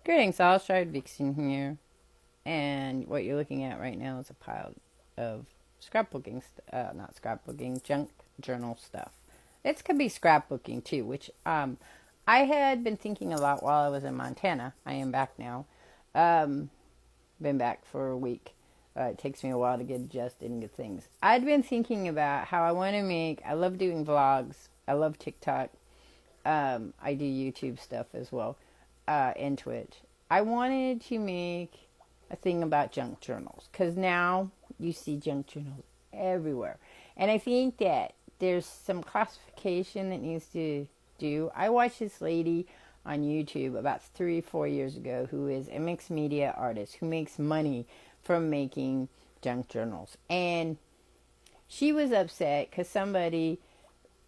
Greetings, all. Wytching here, and what you're looking at right now is a pile of scrapbooking, not scrapbooking, junk journal stuff. It could be scrapbooking too, which I had been thinking a lot while I was in Montana. I am back now. Um, been back for a week. It takes me a while to get adjusted and get things. I'd been thinking about how I want to make. I love doing vlogs. I love TikTok. I do YouTube stuff as well, and Twitch. I wanted to make a thing about junk journals because now you see junk journals everywhere, and I think that there's some classification that needs to do. I watched this lady on YouTube about 3 or 4 years ago who is a mixed media artist who makes money from making junk journals, and she was upset because somebody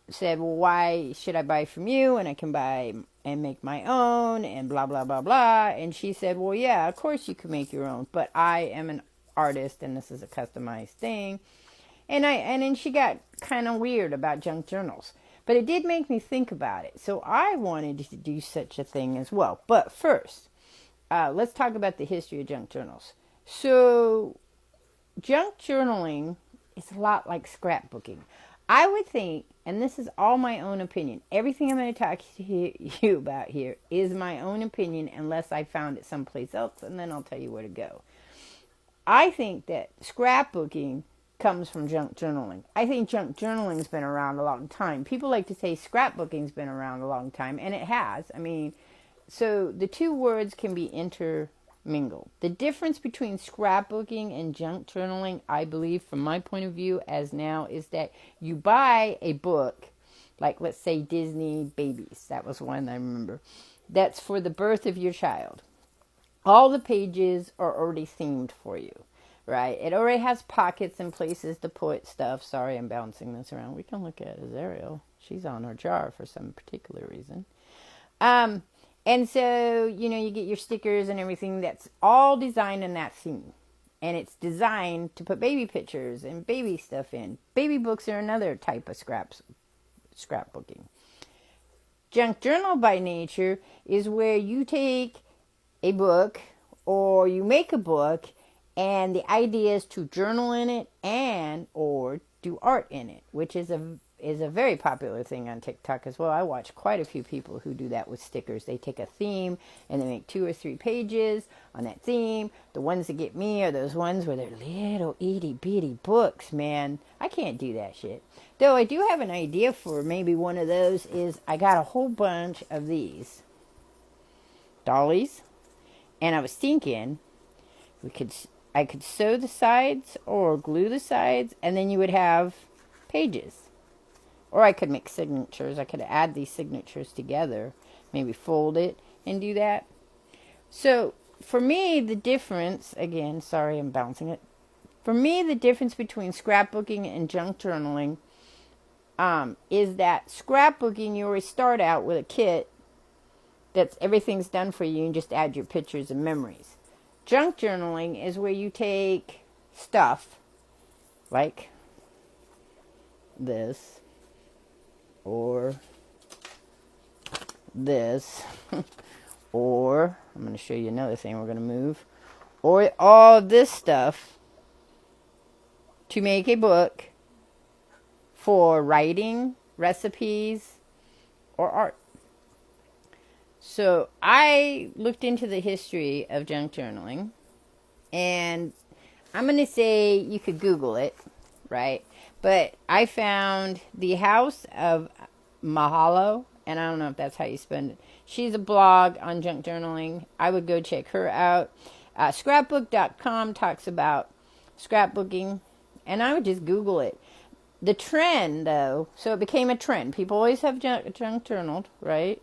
said, well, why should I buy from you and I can buy and make my own and blah, blah, blah, blah. And she said, well, yeah, of course you can make your own, but I am an artist and this is a customized thing. And then she got kind of weird about junk journals. But it did make me think about it. So I wanted to do such a thing as well. But first, let's talk about the history of junk journals. So junk journaling is a lot like scrapbooking. I would think, and this is all my own opinion, everything I'm going to talk to you about here is my own opinion unless I found it someplace else, and then I'll tell you where to go. I think that scrapbooking comes from junk journaling. I think junk journaling's been around a long time. People like to say scrapbooking's been around a long time, and it has. I mean, so the two words can be intermingled. The difference between scrapbooking and junk journaling, I believe, from my point of view as now, is that you buy a book, like let's say Disney Babies. That was one I remember. That's for the birth of your child. All the pages are already themed for you, right? It already has pockets and places to put stuff. Sorry, I'm bouncing this around. We can look at Azariel. She's on her jar for some particular reason. And so, you get your stickers and everything that's all designed in that theme. And it's designed to put baby pictures and baby stuff in. Baby books are another type of scrapbooking. Junk journal by nature is where you take a book or you make a book and the idea is to journal in it and or do art in it, which is a very popular thing on TikTok as well. I watch quite a few people who do that with stickers. They take a theme and they make 2 or 3 pages on that theme. The ones that get me are those ones where they're little itty bitty books, man. I can't do that shit. Though I do have an idea for maybe one of those is I got a whole bunch of these dollies, and I was thinking I could sew the sides or glue the sides, and then you would have pages. Or I could make signatures. I could add these signatures together. Maybe fold it and do that. So, for me, the difference, again, sorry I'm bouncing it. For me, the difference between scrapbooking and junk journaling is that scrapbooking, you always start out with a kit that's everything's done for you and just add your pictures and memories. Junk journaling is where you take stuff like this or this or I'm going to show you another thing we're going to move, or all this stuff to make a book for writing, recipes, or art. So I looked into the history of junk journaling, and I'm going to say you could Google it, right? But I found the House of Mahalo, and I don't know if that's how you spell it. She's a blog on junk journaling. I would go check her out. Scrapbook.com talks about scrapbooking, and I would just Google it. The trend, though, so it became a trend. People always have junk journaled, right?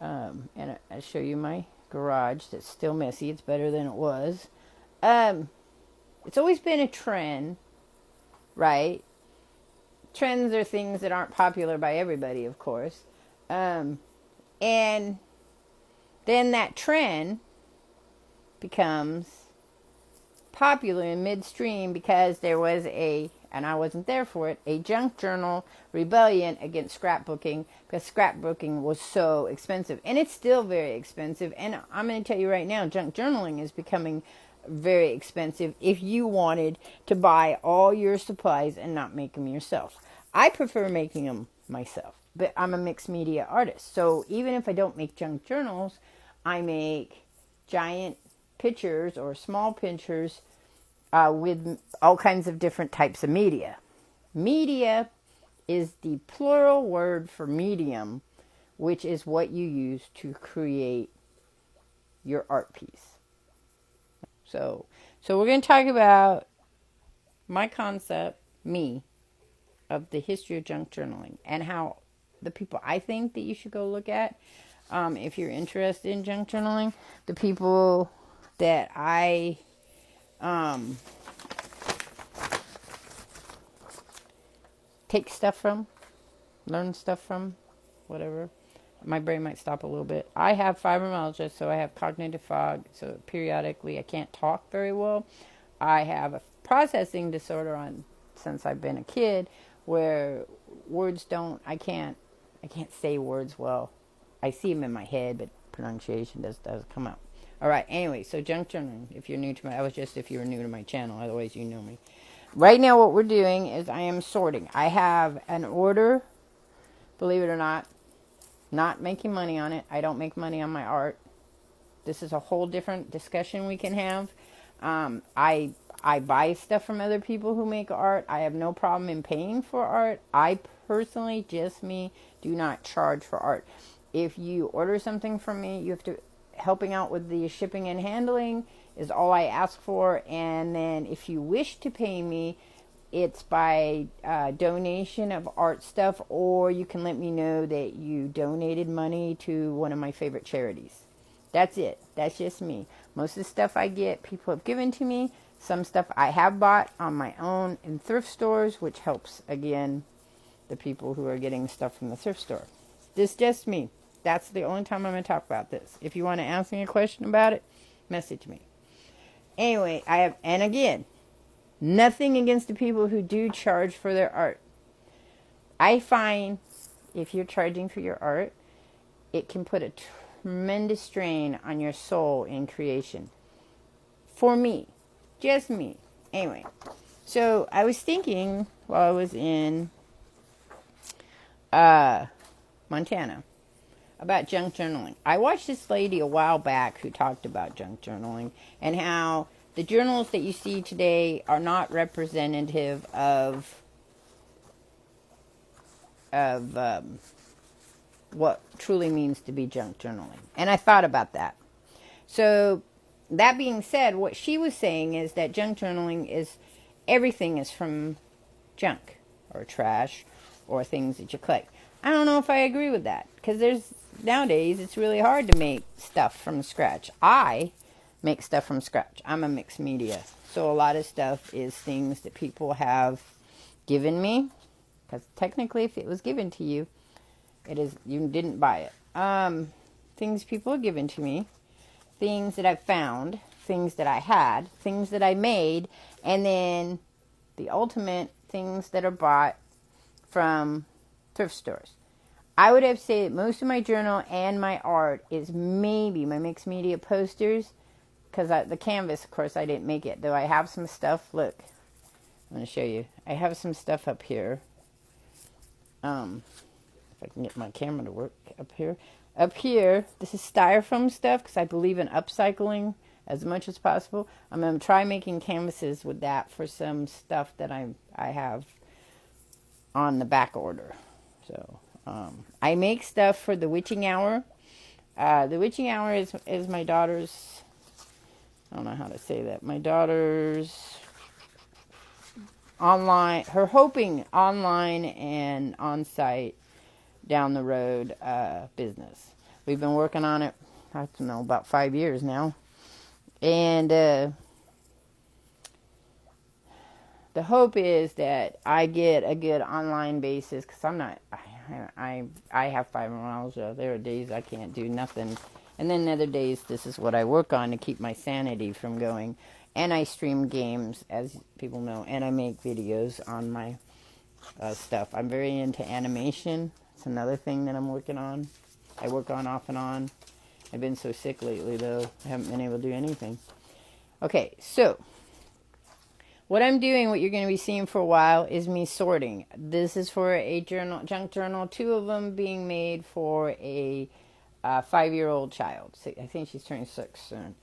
And I show you my garage that's still messy. It's better than it was. It's always been a trend, right? Trends are things that aren't popular by everybody, of course. And then that trend becomes popular in midstream because there was a and I wasn't there for it, a junk journal rebellion against scrapbooking, because scrapbooking was so expensive. And it's still very expensive. And I'm going to tell you right now, junk journaling is becoming very expensive if you wanted to buy all your supplies and not make them yourself. I prefer making them myself, but I'm a mixed media artist. So even if I don't make junk journals, I make giant pictures or small pictures with all kinds of different types of media. Media is the plural word for medium, which is what you use to create your art piece. So we're going to talk about my concept, of the history of junk journaling and how the people I think that you should go look at, if you're interested in junk journaling, the people that I take stuff from, learn stuff from, whatever. My brain might stop a little bit. I have fibromyalgia, so I have cognitive fog, so periodically I can't talk very well. I have a processing disorder since I've been a kid, where I can't say words well. I see them in my head, but pronunciation doesn't come out. All right, anyway, so junk journaling, if you're new to if you were new to my channel, otherwise you know me. Right now what we're doing is I am sorting. I have an order, believe it or not making money on it. I don't make money on my art. This is a whole different discussion we can have. I buy stuff from other people who make art. I have no problem in paying for art. I personally, just me, do not charge for art. If you order something from me, you have to, helping out with the shipping and handling is all I ask for. And then if you wish to pay me, it's by donation of art stuff, or you can let me know that you donated money to one of my favorite charities. That's it. That's just me. Most of the stuff I get, people have given to me. Some stuff I have bought on my own in thrift stores, which helps, again, the people who are getting stuff from the thrift store. This is just me. That's the only time I'm going to talk about this. If you want to ask me a question about it, message me. Anyway, and again, nothing against the people who do charge for their art. I find if you're charging for your art, it can put a tremendous strain on your soul in creation. For me. Just me. Anyway, so I was thinking while I was in Montana about junk journaling. I watched this lady a while back who talked about junk journaling and how the journals that you see today are not representative of what truly means to be junk journaling. And I thought about that. So that being said, what she was saying is that junk journaling is everything is from junk or trash or things that you collect. I don't know if I agree with that, because nowadays it's really hard to make stuff from scratch. I make stuff from scratch. I'm a mixed media. So a lot of stuff is things that people have given me, because technically if it was given to you, you didn't buy it. Things people have given to me, things that I've found, things that I had, things that I made, and then the ultimate things that are bought from thrift stores. I would have to say that most of my journal and my art is maybe my mixed media posters, because the canvas, of course, I didn't make it, though I have some stuff. Look, I'm going to show you. I have some stuff up here. If I can get my camera to work up here. Up here, this is styrofoam stuff, because I believe in upcycling as much as possible. I'm going to try making canvases with that for some stuff that I have on the back order. So I make stuff for the Wytching Hour. The Wytching Hour is my daughter's, I don't know how to say that, my daughter's online, her hoping online and on-site down the road business. We've been working on it, I don't know, about 5 years now. And the hope is that I get a good online basis, because I have fibromyalgia. There are days I can't do nothing. And then other days, this is what I work on to keep my sanity from going. And I stream games, as people know, and I make videos on my stuff. I'm very into animation. It's another thing that I'm working on. I work on off and on. I've been so sick lately, though. I haven't been able to do anything. Okay, so what I'm doing, what you're going to be seeing for a while, is me sorting. This is for a journal, junk journal, 2 of them being made for a 5-year-old child. I think she's turning 6 soon.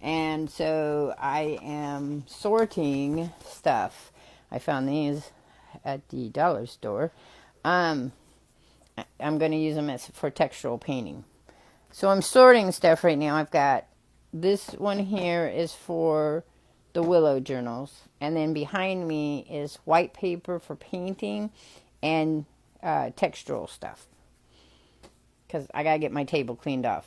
And so I am sorting stuff. I found these at the dollar store. I'm going to use them for textural painting. So I'm sorting stuff right now. I've got this one here is for the willow journals. And then behind me is white paper for painting and textural stuff. Because I got to get my table cleaned off.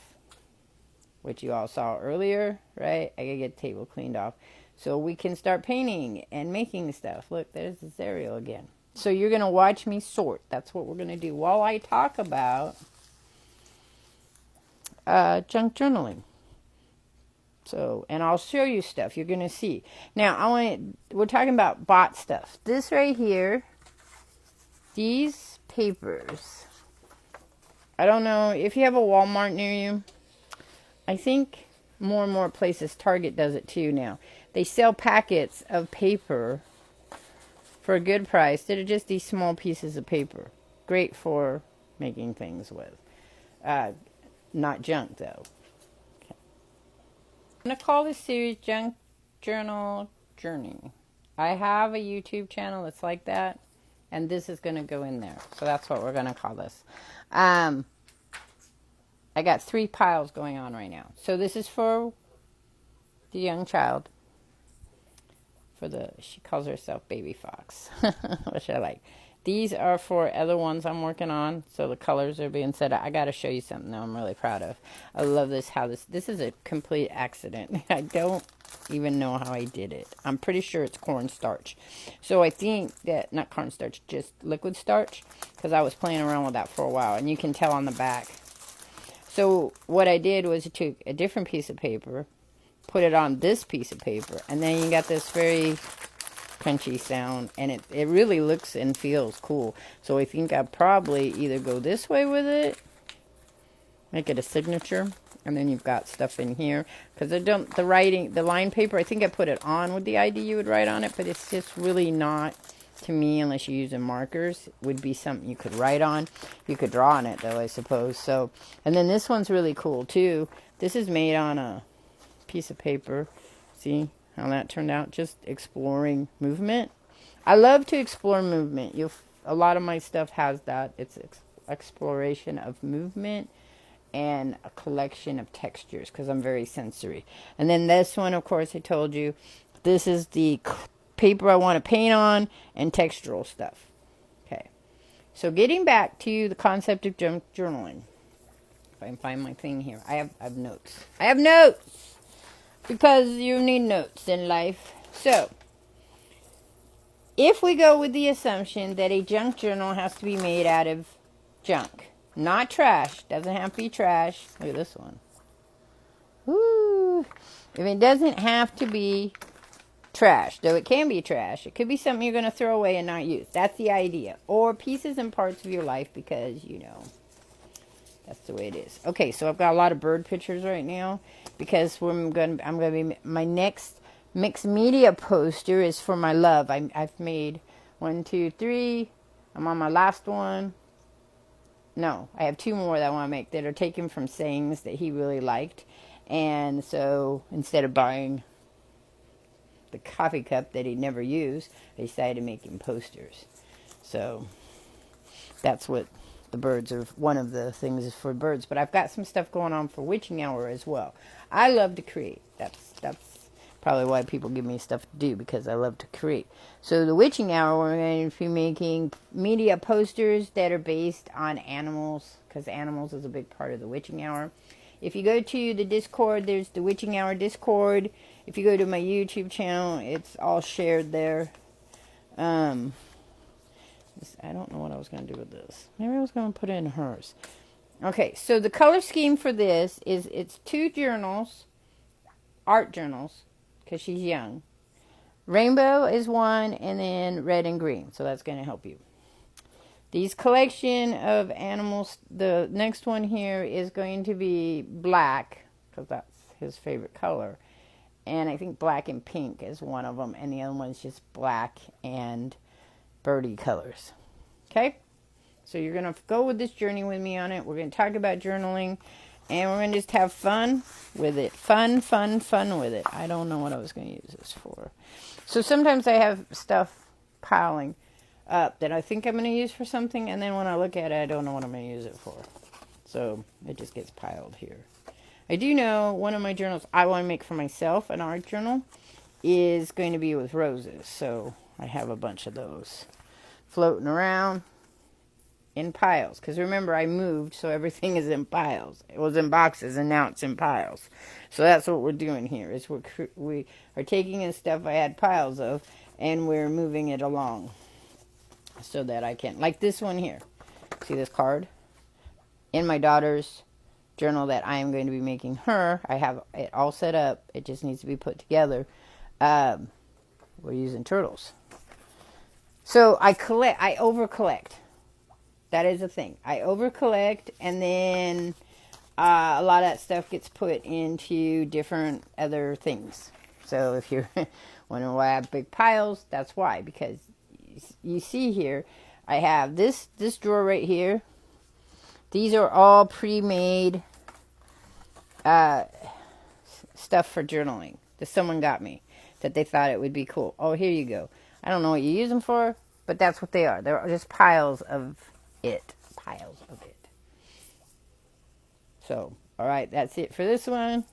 Which you all saw earlier, right? I got to get the table cleaned off. So we can start painting and making stuff. Look, there's the cereal again. So you're going to watch me sort. That's what we're going to do while I talk about junk journaling. So, and I'll show you stuff. You're going to see. Now, we're talking about bought stuff. This right here, these papers. I don't know if you have a Walmart near you. I think more and more places, Target does it too now. They sell packets of paper for a good price that are just these small pieces of paper. Great for making things with. Not junk, though. Okay. I'm going to call this series Junk Journal Journey. I have a YouTube channel that's like that, and this is going to go in there. So that's what we're going to call this. I got 3 piles going on right now. So this is for the young child. She calls herself Baby Fox, which I like. These are for other ones I'm working on. So the colors are being set up. I got to show you something though I'm really proud of. I love this, this is a complete accident. I don't even know how I did it. I'm pretty sure it's cornstarch. So I think that, not cornstarch, just liquid starch. Because I was playing around with that for a while. And you can tell on the back. So what I did was I took a different piece of paper, put it on this piece of paper, and then you got this very crunchy sound, and it really looks and feels cool. So I think I'll probably either go this way with it, make it a signature, and then you've got stuff in here. Because the line paper, I think I put it on with the idea you would write on it, but it's just really not, to me, unless you're using markers, would be something you could write on. You could draw on it, though, I suppose. So, and then this one's really cool, too. This is made on a piece of paper. See how that turned out? Just exploring movement. I love to explore movement. A lot of my stuff has that. It's exploration of movement and a collection of textures, because I'm very sensory. And then this one, of course, I told you, this is the paper I want to paint on and textural stuff. Okay, so getting back to the concept of junk journaling. If I can find my thing here. I have notes. I have notes! Because you need notes in life. So, if we go with the assumption that a junk journal has to be made out of junk, not trash, doesn't have to be trash. Look at this one. Woo! If it doesn't have to be trash, though it can be trash. It could be something you're going to throw away and not use. That's the idea. Or pieces and parts of your life, because, that's the way it is. Okay, so I've got a lot of bird pictures right now, because I'm going to be, my next mixed media poster is for my love. I've made 1, 2, 3. I'm on my last one. No, I have 2 more that I want to make that are taken from sayings that he really liked. And so instead of buying the coffee cup that he never used, I decided to make him posters. So that's what the birds are. One of the things is for birds, but I've got some stuff going on for Wytching Hour as well. I love to create. That's probably why people give me stuff to do, because I love to create. So the Wytching Hour, we're going to be making media posters that are based on animals, because animals is a big part of the Wytching Hour. If you go to the Discord, there's the Wytching Hour Discord. If you go to my YouTube channel, it's all shared there. I don't know what I was going to do with this. Maybe I was going to put it in hers. Okay, so the color scheme for this is it's 2 journals, art journals. because she's young. Rainbow is one, and then red and green. So that's going to help you. These collection of animals, the next one here is going to be black, because that's his favorite color. And I think black and pink is one of them, and the other one's just black and birdie colors. Okay? So you're going to go with this journey with me on it. We're going to talk about journaling, and we're going to just have fun with it. Fun with it. I don't know what I was going to use this for. So sometimes I have stuff piling up that I think I'm going to use for something, and then when I look at it, I don't know what I'm going to use it for. So it just gets piled here. I do know one of my journals I want to make for myself, an art journal, is going to be with roses. So I have a bunch of those floating around in piles. Because remember, I moved, so everything is in piles. It was in boxes, and now it's in piles. So that's what we're doing here. Is we are taking in stuff I had piles of, and we're moving it along so that I can. Like this one here. See this card? In my daughter's journal that I am going to be making her. I have it all set up. It just needs to be put together. We're using turtles. So I over collect. That is a thing. I over collect, and then a lot of that stuff gets put into different other things. So if you're wondering why I have big piles, that's why. Because you see here, I have this drawer right here. These are all pre-made stuff for journaling that someone got me, that they thought it would be cool. Oh, here you go. I don't know what you use them for, but that's what they are. They're just piles of it. Piles of it. So, alright, that's it for this one.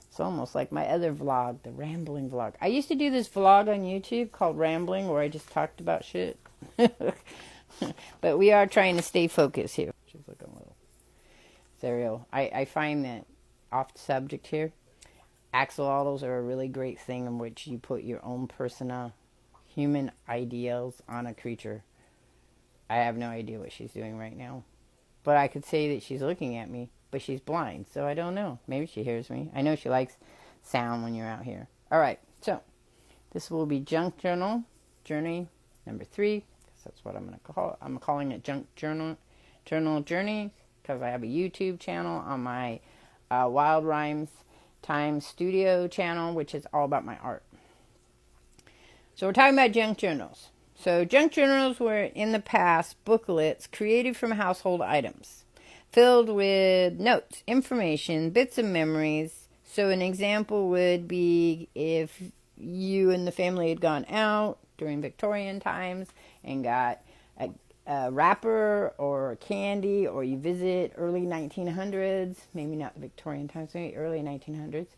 It's almost like my other vlog, the rambling vlog. I used to do this vlog on YouTube called Rambling, where I just talked about shit. But we are trying to stay focused here. She's looking a little cereal. I find that off the subject here, axolotls are a really great thing in which you put your own personal human ideals on a creature. I have no idea what she's doing right now. But I could say that she's looking at me, but she's blind, so I don't know. Maybe she hears me. I know she likes sound when you're out here. Alright, so this will be Junk Journal Journey number 3. That's what I'm going to call it. I'm calling it Junk Journal Journey because I have a YouTube channel on my Wild Rhymes Time Studio channel, which is all about my art. So we're talking about junk journals. So junk journals were in the past booklets created from household items, filled with notes, information, bits of memories. So an example would be if you and the family had gone out during Victorian times and got a wrapper or candy, or you visit early 1900s, maybe not the Victorian times, maybe early 1900s,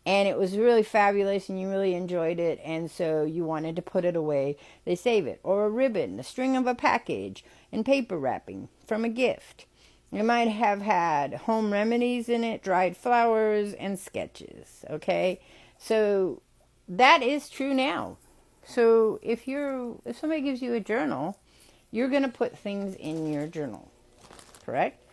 and it was really fabulous and you really enjoyed it, and so you wanted to put it away, they save it. Or a ribbon, the string of a package, and paper wrapping from a gift. It might have had home remedies in it, dried flowers, and sketches, okay? So that is true now. So if somebody gives you a journal, you're going to put things in your journal, correct?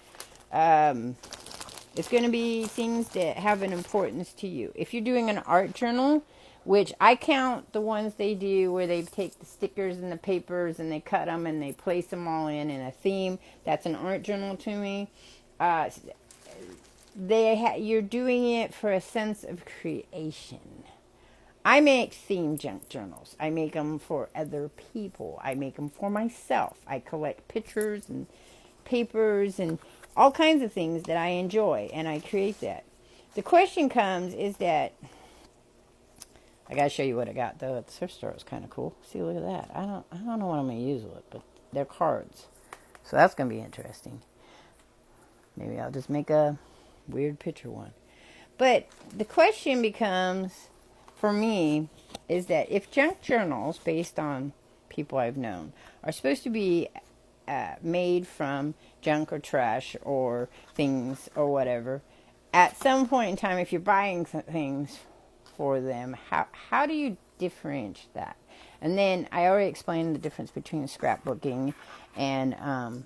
It's going to be things that have an importance to you. If you're doing an art journal, which I count the ones they do where they take the stickers and the papers and they cut them and they place them all in a theme, that's an art journal to me. You're doing it for a sense of creation. I make theme junk journals. I make them for other people. I make them for myself. I collect pictures and papers and all kinds of things that I enjoy, and I create that. The question comes is that, I gotta show you what I got though at the thrift store. It's kind of cool. See, look at that. I don't know what I'm gonna use with it, but they're cards, so that's gonna be interesting. Maybe I'll just make a weird picture one. But the question becomes, for me, is that if junk journals, based on people I've known, are supposed to be made from junk or trash or things or whatever, at some point in time, if you're buying things for them, how do you differentiate that? And then I already explained the difference between scrapbooking and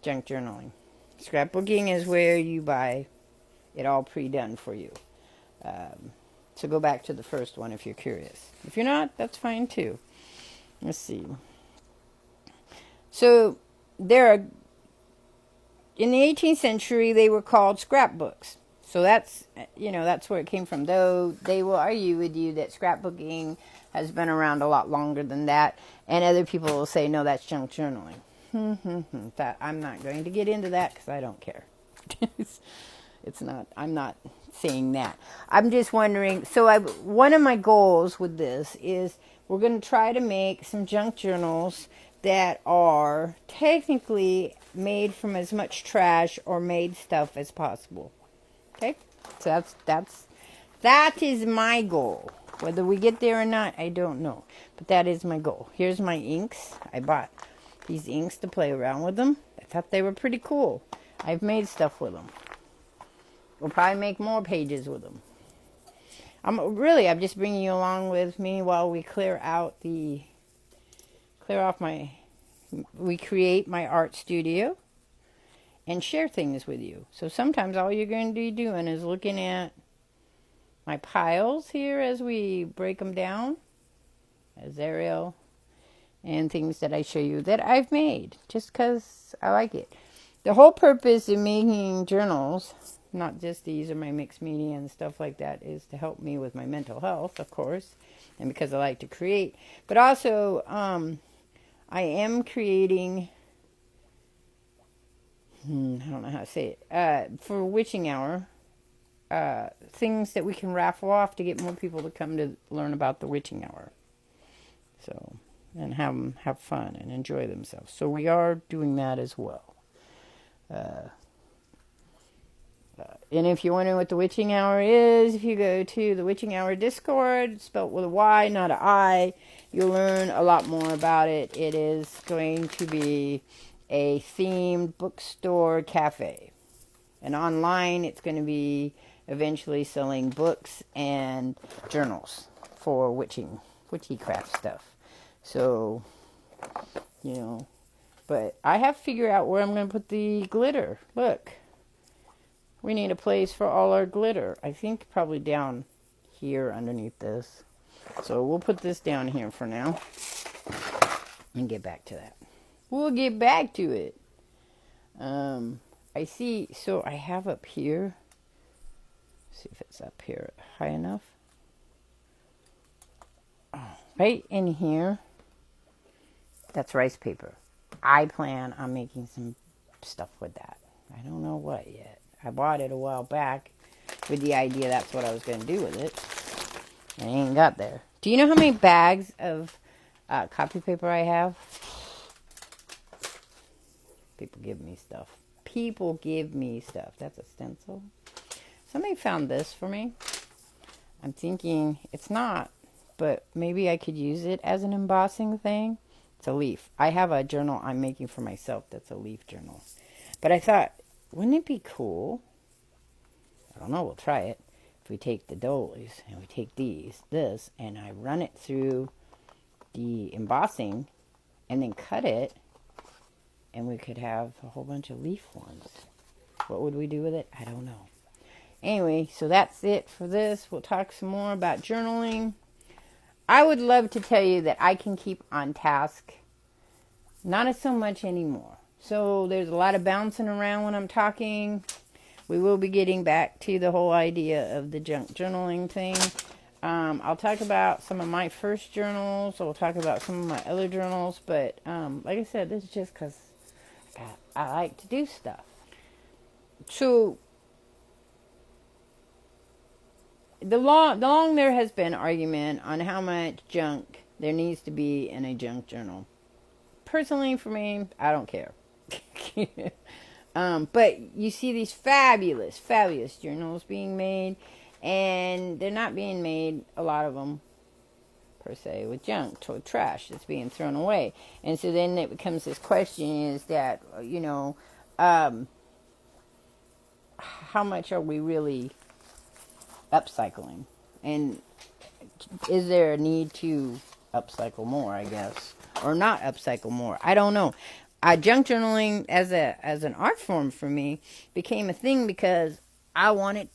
junk journaling. Scrapbooking is where you buy it all pre-done for you. So go back to the first one if you're curious. If you're not, that's fine too. Let's see. So there are, in the 18th century, they were called scrapbooks. So that's, that's where it came from. Though they will argue with you that scrapbooking has been around a lot longer than that. And other people will say, no, that's junk journaling. That, I'm not going to get into that because I don't care. I'm not saying that. I'm just wondering. So one of my goals with this is we're going to try to make some junk journals that are technically made from as much trash or made stuff as possible. Okay? So that is my goal. Whether we get there or not, I don't know. But that is my goal. Here's my inks. I bought these inks to play around with them. I thought they were pretty cool. I've made stuff with them. We'll probably make more pages with them. I'm just bringing you along with me while we we create my art studio and share things with you. So sometimes all you're going to be doing is looking at my piles here as we break them down, as Ariel, and things that I show you that I've made just because I like it. The whole purpose of making journals, not just these or my mixed media and stuff like that, is to help me with my mental health, of course, and because I like to create. But also, I am creating, I don't know how to say it, for Wytching Hour, things that we can raffle off to get more people to come to learn about the Wytching Hour. So, and have fun and enjoy themselves. So we are doing that as well. And if you're wondering what the Wytching Hour is, if you go to the Wytching Hour Discord, spelled with a Y, not an I, you'll learn a lot more about it. It is going to be a themed bookstore cafe. And online, it's going to eventually selling books and journals for witchycraft stuff. So, but I have to figure out where I'm going to put the glitter. Look. We need a place for all our glitter. I think probably down here underneath this. So we'll put this down here for now. And get back to that. We'll get back to it. I see. So I have up here. See if it's up here high enough. Right in here. That's rice paper. I plan on making some stuff with that. I don't know what yet. I bought it a while back with the idea that's what I was going to do with it. I ain't got there. Do you know how many bags of copy paper I have? People give me stuff. That's a stencil. Somebody found this for me. I'm thinking it's not, but maybe I could use it as an embossing thing. It's a leaf. I have a journal I'm making for myself that's a leaf journal. But I thought, wouldn't it be cool? I don't know, we'll try it. If we take the doilies and we take this, and I run it through the embossing and then cut it, and we could have a whole bunch of leaf ones. What would we do with it? I don't know. Anyway, so that's it for this. We'll talk some more about journaling. I would love to tell you that I can keep on task. Not so much anymore. So there's a lot of bouncing around when I'm talking. We will be getting back to the whole idea of the junk journaling thing. I'll talk about some of my first journals. I'll talk about some of my other journals. But like I said, this is just because I like to do stuff. So the long there has been argument on how much junk there needs to be in a junk journal. Personally, for me, I don't care. But you see these fabulous journals being made, and they're not being made, a lot of them, per se, with junk, trash that's being thrown away. And so then it becomes this question is that, how much are we really upcycling? And is there a need to upcycle more, I guess? Or not upcycle more? I don't know. Junk journaling as an art form for me became a thing because I like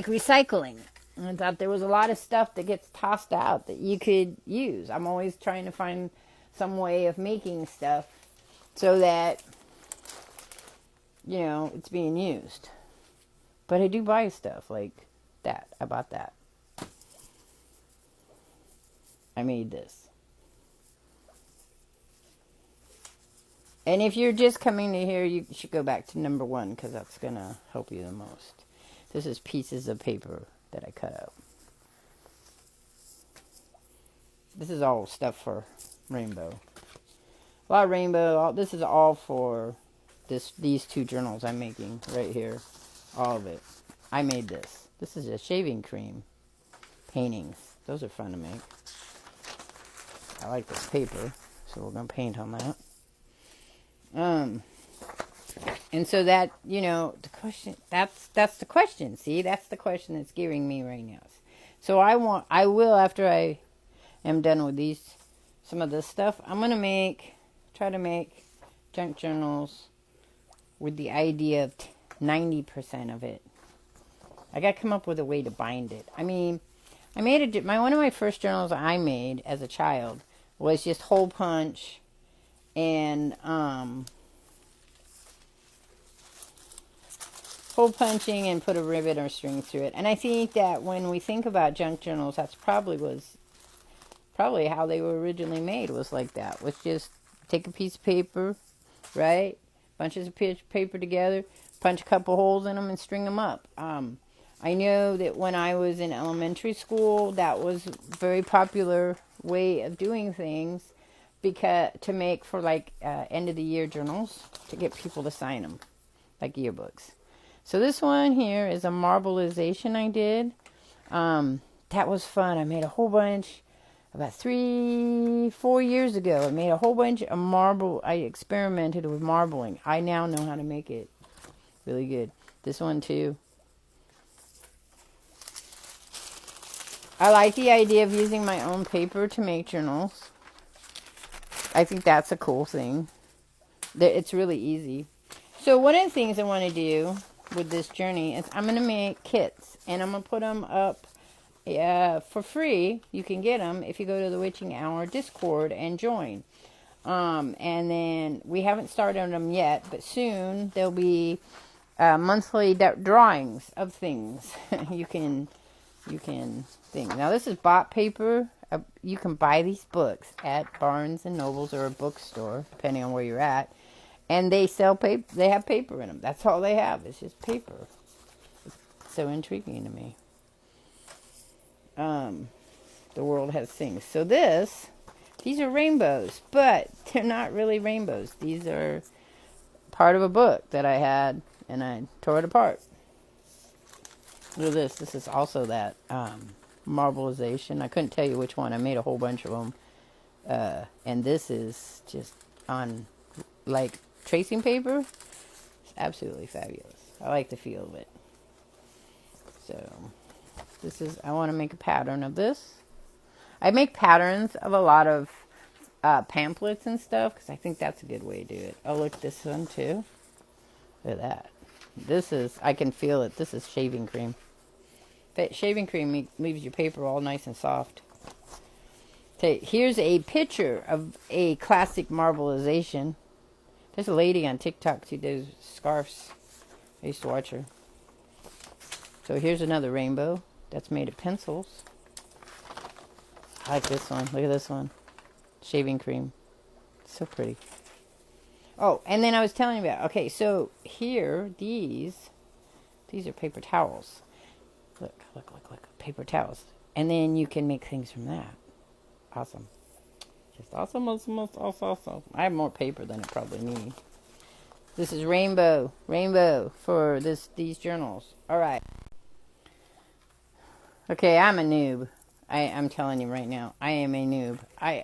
recycling. And I thought there was a lot of stuff that gets tossed out that you could use. I'm always trying to find some way of making stuff so that, it's being used. But I do buy stuff like that. I bought that. I made this. And if you're just coming to here, you should go back to number 1 because that's going to help you the most. This is pieces of paper that I cut out. This is all stuff for rainbow. A lot of rainbow. This is all for these 2 journals I'm making right here. All of it. I made this. This is a shaving cream paintings. Those are fun to make. I like this paper, so we're going to paint on that. And so that, the question, that's the question. See, that's the question that's gearing me right now. So I will, after I am done with some of this stuff, I'm going to try to make junk journals with the idea of 90% of it. I got to come up with a way to bind it. I mean, one of my first journals I made as a child was just hole punch and hole punching and put a ribbon or string through it. And I think that when we think about junk journals, that's probably how they were originally made, was like that. Was just take a piece of paper, right? Bunches of paper together, punch a couple holes in them and string them up. I know that when I was in elementary school, that was a very popular way of doing things to make for like end of the year journals to get people to sign them, like yearbooks. So this one here is a marbleization I did. That was fun. I made a whole bunch about 3-4 years ago. I made a whole bunch of marble. I experimented with marbling. I now know how to make it really good. This one too. I like the idea of using my own paper to make journals. I think that's a cool thing. It's really easy. So one of the things I want to do with this journey is I'm going to make kits. And I'm going to put them up for free. You can get them if you go to the Wytching Hour Discord and join. And then we haven't started them yet, but soon there'll be monthly drawings of things you can thing. Now this is bought paper. You can buy these books at Barnes and Nobles or a bookstore, depending on where you're at. And they sell paper. They have paper in them. That's all they have. It's just paper. It's so intriguing to me. The world has things. So these are rainbows, but they're not really rainbows. These are part of a book that I had, and I tore it apart. Look at this. This is also that marbleization. I couldn't tell you which one. I made a whole bunch of them. And this is just on, like, tracing paper. It's absolutely fabulous. I like the feel of it. So, I want to make a pattern of this. I make patterns of a lot of pamphlets and stuff because I think that's a good way to do it. Oh, look, this one too. Look at that. I can feel it. This is shaving cream. Shaving cream leaves your paper all nice and soft. Okay, here's a picture of a classic marbleization. There's a lady on TikTok who does scarves. I used to watch her. So here's another rainbow that's made of pencils. I like this one. Look at this one. Shaving cream. So pretty. Oh, and then I was telling you about, okay, so here, these are paper towels. Look. Paper towels. And then you can make things from that. Awesome. Just awesome. I have more paper than I probably need. This is rainbow for these journals. All right. Okay, I'm a noob. I'm telling you right now, I am a noob. I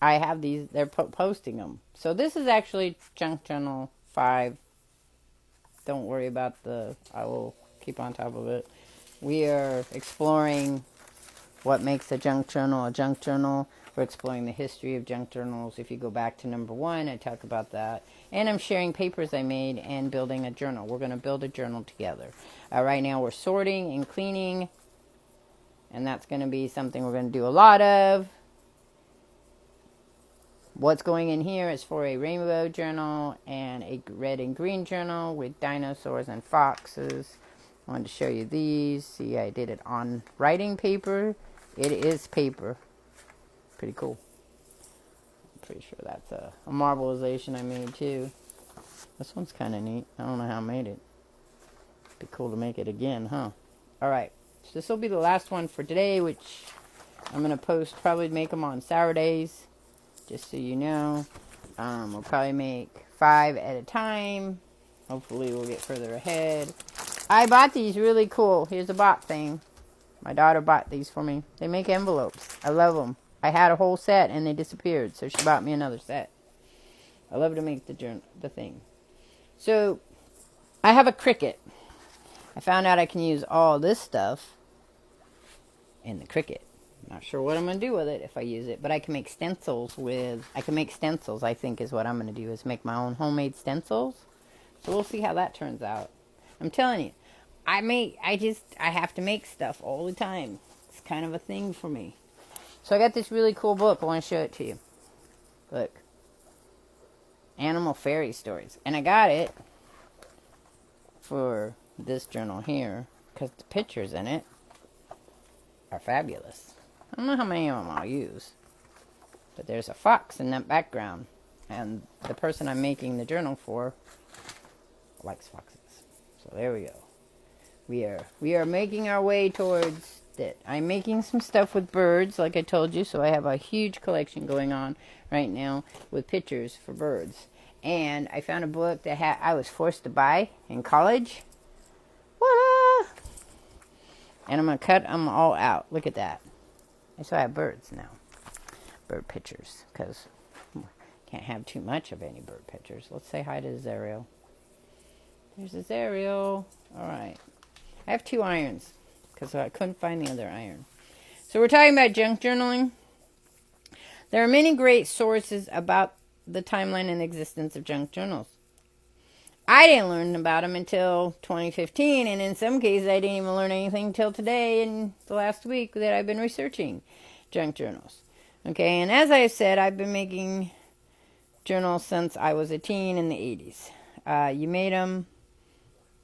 have these. They're posting them. So this is actually Junk Journal 5. Don't worry about I will keep on top of it. We are exploring what makes a junk journal a junk journal. We're exploring the history of junk journals. If you go back to number 1, I talk about that. And I'm sharing papers I made and building a journal. We're going to build a journal together. Right now we're sorting and cleaning, and that's going to be something we're going to do a lot of. What's going in here is for a rainbow journal and a red and green journal with dinosaurs and foxes. I wanted to show you these. See, I did it on writing paper. It is paper. Pretty cool. I'm pretty sure that's a marbleization I made too. This one's kind of neat. I don't know how I made it. Be cool to make it again, huh? Alright, so this will be the last one for today, which I'm going to post, probably make them on Saturdays. Just so you know, we'll probably make 5 at a time. Hopefully we'll get further ahead. I bought these really cool. Here's a bot thing. My daughter bought these for me. They make envelopes. I love them. I had a whole set and they disappeared, so she bought me another set. I love to make the thing. So, I have a Cricut. I found out I can use all this stuff in the Cricut. Not sure what I'm going to do with it if I use it, but I can make stencils I think is what I'm going to do, is make my own homemade stencils. So we'll see how that turns out. I'm telling you, I have to make stuff all the time. It's kind of a thing for me. So I got this really cool book. I want to show it to you. Look. Animal Fairy Stories. And I got it for this journal here because the pictures in it are fabulous. I don't know how many of them I'll use, but there's a fox in that background, and the person I'm making the journal for likes foxes. So there we go. We are making our way towards it. I'm making some stuff with birds, like I told you, so I have a huge collection going on right now with pictures for birds. And I found a book that I was forced to buy in college. Voila! And I'm going to cut them all out. Look at that. So I have birds now. Bird pictures. Because can't have too much of any bird pictures. Let's say hi to Zariel. There's a Zariel. Alright. I have 2 irons. Because I couldn't find the other iron. So we're talking about junk journaling. There are many great sources about the timeline and existence of junk journals. I didn't learn about them until 2015, and in some cases I didn't even learn anything until today and the last week that I've been researching junk journals. Okay, and as I said, I've been making journals since I was a teen in the 80s. You made them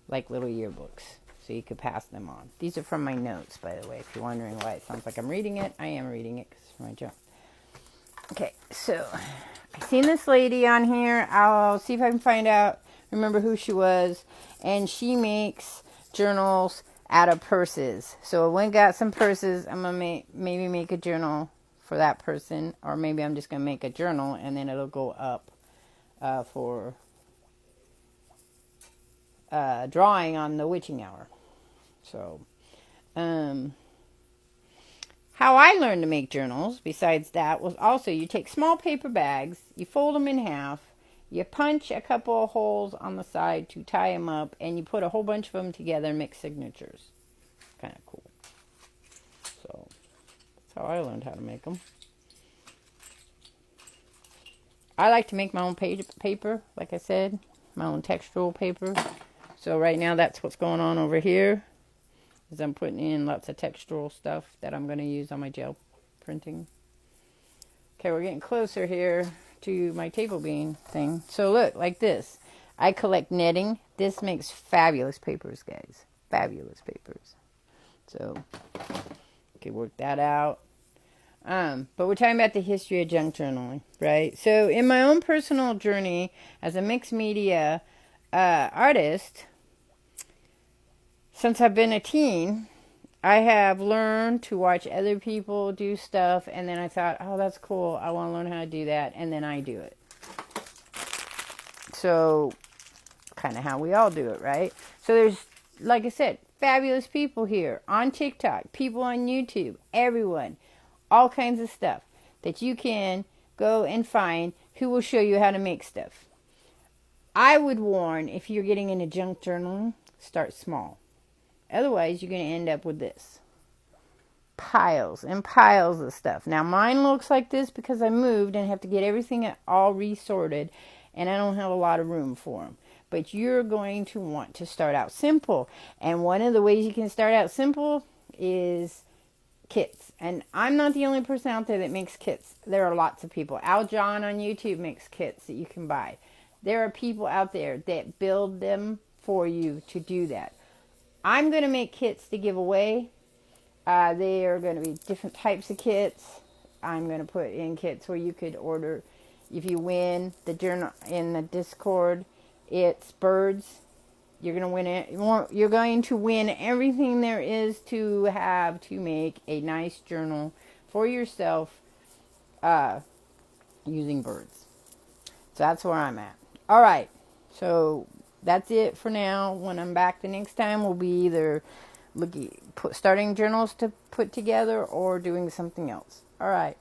like little yearbooks, so you could pass them on. These are from my notes, by the way, if you're wondering why it sounds like I'm reading it. I am reading it because it's my job. Okay, so I've seen this lady on here. I'll see if I can remember who she was. And she makes journals out of purses. So I went and got some purses. I'm going to maybe make a journal for that person. Or maybe I'm just going to make a journal and then it'll go up for drawing on the Wytching Hour. So, how I learned to make journals, besides that, was also you take small paper bags, you fold them in half, you punch a couple of holes on the side to tie them up, and you put a whole bunch of them together and make signatures. Kind of cool. So, that's how I learned how to make them. I like to make my own paper, like I said, my own textural paper. So right now that's what's going on over here. Is I'm putting in lots of textural stuff that I'm going to use on my gel printing. Okay, we're getting closer here to my table bean thing. So look, like this. I collect netting. This makes fabulous papers, guys. Fabulous papers. So, okay, work that out. But we're talking about the history of junk journaling, right? So in my own personal journey as a mixed media artist, since I've been a teen, I have learned to watch other people do stuff, and then I thought, oh, that's cool. I want to learn how to do that, and then I do it. So, kind of how we all do it, right? So there's, like I said, fabulous people here on TikTok, people on YouTube, everyone, all kinds of stuff that you can go and find who will show you how to make stuff. I would warn, if you're getting into junk journaling, start small. Otherwise, you're going to end up with this. piles and piles of stuff. Now mine looks like this because I moved and have to get everything all resorted, and I don't have a lot of room for them. But you're going to want to start out simple. And one of the ways you can start out simple is kits. And I'm not the only person out there that makes kits. There are lots of people. Al John on YouTube makes kits that you can buy. There are people out there that build them for you to do that. I'm going to make kits to give away. They are going to be different types of kits. I'm going to put in kits where you could order, if you win the journal in the Discord, it's birds. You're going to win it. You're going to win everything there is to have to make a nice journal for yourself using birds. So that's where I'm at. All right. So that's it for now. When I'm back the next time, we'll be either starting journals to put together or doing something else. All right.